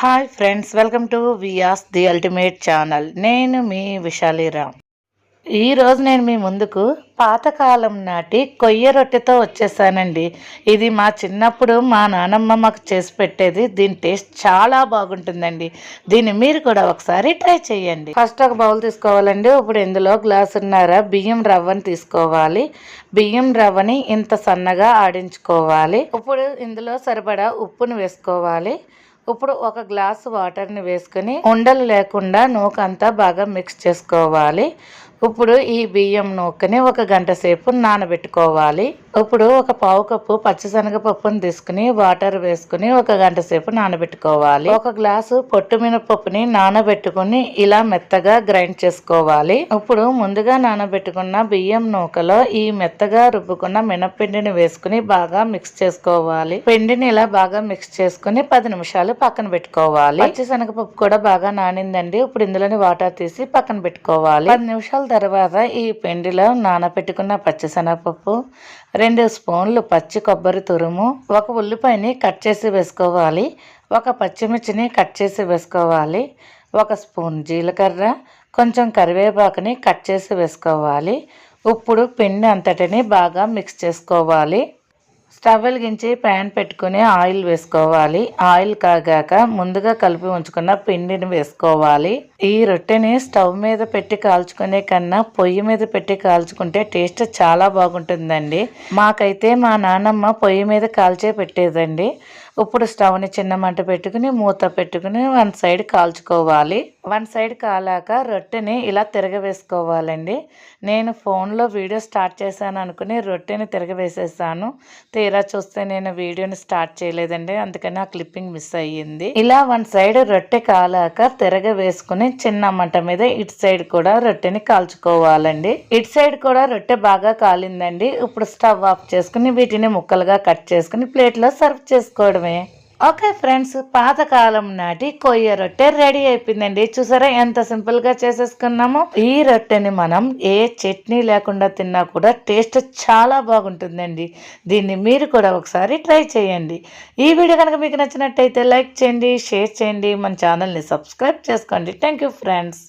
Hi friends, welcome to వియాస్ the ultimate channel. నేను మీ విశాలిరామ్. ఈరోజు నేను మీ ముందుకు పాతకాలం నాటి కొయ్య రొట్టెతో వచ్చేసానండి. ఇది మా చిన్నప్పుడు మా నానమ్మ మాకు చేసి పెట్టేది. దీని టేస్ట్ చాలా బాగుంటుందండి. దీన్ని మీరు కూడా ఒకసారి ట్రై చేయండి. ఫస్ట్ ఒక బౌల్ తీసుకోవాలండి. ఇప్పుడు ఇందులో గ్లాసున్నర బియ్యం రవ్వని తీసుకోవాలి. బియ్యం రవ్వని ఇంత సన్నగా ఆడించుకోవాలి. ఇప్పుడు ఇందులో సరిపడా ఉప్పును వేసుకోవాలి. ఇప్పుడు ఒక గ్లాసు వాటర్ని వేసుకొని ఉండలు లేకుండా నూకంతా బాగా మిక్స్ చేసుకోవాలి. ఇప్పుడు ఈ బియ్యం నూకని ఒక గంట సేపు నానబెట్టుకోవాలి. ఇప్పుడు ఒక పావు కప్పు పచ్చిశనగపప్పుని తీసుకుని వాటర్ వేసుకుని ఒక గంట సేపు నానబెట్టుకోవాలి. ఒక గ్లాసు పొట్టు మినపప్పుని నానబెట్టుకుని ఇలా మెత్తగా గ్రైండ్ చేసుకోవాలి. ఇప్పుడు ముందుగా నానబెట్టుకున్న బియ్యం నూకలో ఈ మెత్తగా రుబ్బుకున్న మినప్పిండిని వేసుకుని బాగా మిక్స్ చేసుకోవాలి. పిండిని ఇలా బాగా మిక్స్ చేసుకుని 10 నిమిషాలు పక్కన పెట్టుకోవాలి. పచ్చిశనగపప్పు కూడా బాగా నానిందండి. ఇప్పుడు ఇందులోని వాటర్ తీసి పక్కన పెట్టుకోవాలి. 10 నిమిషాల తర్వాత ఈ పిండిలో నానబెట్టుకున్న పచ్చిశనగపప్పు, 2 స్పూన్లు పచ్చి కొబ్బరి తురుము, ఒక ఉల్లిపాయని కట్ చేసి వేసుకోవాలి. ఒక పచ్చిమిర్చిని కట్ చేసి వేసుకోవాలి. 1 స్పూన్ జీలకర్ర, కొంచెం కరివేపాకుని కట్ చేసి వేసుకోవాలి. ఇప్పుడు పిండి అంతటిని బాగా మిక్స్ చేసుకోవాలి. స్టవ్ వెలిగించి ప్యాన్ పెట్టుకుని ఆయిల్ వేసుకోవాలి. ఆయిల్ కాగాక ముందుగా కలిపి ఉంచుకున్న పిండిని వేసుకోవాలి. ఈ రొట్టెని స్టవ్ మీద పెట్టి కాల్చుకునే కన్నా పొయ్యి మీద పెట్టి కాల్చుకుంటే టేస్ట్ చాలా బాగుంటుందండి. మాకైతే మా నాన్నమ్మ పొయ్యి మీద కాల్చే పెట్టేదండి. ఇప్పుడు స్టవ్ని చిన్న మంట పెట్టుకుని మూత పెట్టుకుని 1 సైడ్ కాల్చుకోవాలి. 1 సైడ్ కాలాక రొట్టెని ఇలా తిరగవేసుకోవాలండి. నేను ఫోన్లో వీడియో స్టార్ట్ చేశాను అనుకుని రొట్టెని తిరగవేసేసాను. తీరా చూస్తే నేను వీడియోని స్టార్ట్ చేయలేదండి, అందుకని ఆ క్లిప్పింగ్ మిస్ అయ్యింది. ఇలా 1 సైడ్ రొట్టె కాలాక తిరగవేసుకుని చిన్న మంట మీద ఇటు సైడ్ కూడా రొట్టెని కాల్చుకోవాలండి. ఇటు సైడ్ కూడా రొట్టె బాగా కాలిందండి. ఇప్పుడు స్టవ్ ఆఫ్ చేసుకుని వీటిని ముక్కలుగా కట్ చేసుకుని ప్లేట్లో సర్వ్ చేసుకోవడం. ఓకే ఫ్రెండ్స్, పాతకాలం నాటి కొయ్య రొట్టె రెడీ అయిపోయిందండి. చూసారా ఎంత సింపుల్ గా చేసేసుకున్నామో. ఈ రొట్టెని మనం ఏ చట్నీ లేకుండా తిన్నా కూడా టేస్ట్ చాలా బాగుంటుందండి. దీన్ని మీరు కూడా ఒకసారి ట్రై చేయండి. ఈ వీడియో కనుక మీకు నచ్చినట్టయితే లైక్ చేయండి, షేర్ చేయండి, మన ఛానల్ని సబ్స్క్రైబ్ చేసుకోండి. Thank you friends.